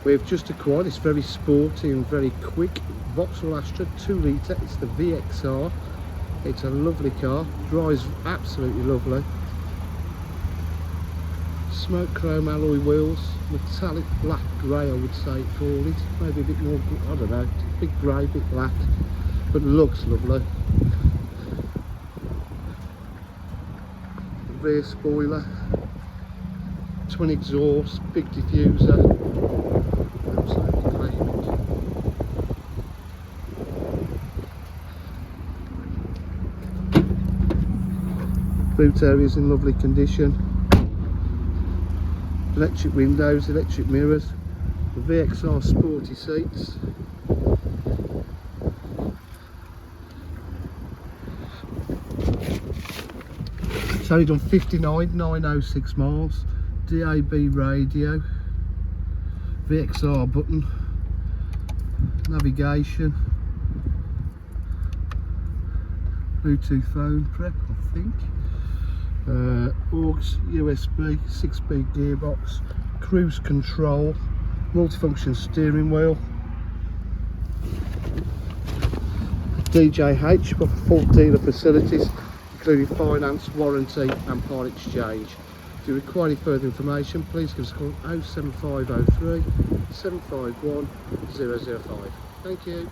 We've just acquired this very sporty and very quick Vauxhall Astra 2 litre. It's the VXR. It's a lovely car, drives absolutely lovely. Smoke chrome alloy wheels, metallic black grey I would say call it, maybe a bit more, I don't know, a bit grey, a bit black, but looks lovely. Rear spoiler, twin exhaust, big diffuser, absolutely clean. Boot area is in lovely condition. Electric windows, electric mirrors, the VXR sporty seats. It's only done 59,906 miles. DAB radio, VXR button, navigation, Bluetooth phone prep I think. AUX, USB, 6-speed gearbox, cruise control, multifunction steering wheel, DJH, got full dealer facilities including finance, warranty and part exchange. If you require any further information, please give us a call 07503 751 005. Thank you.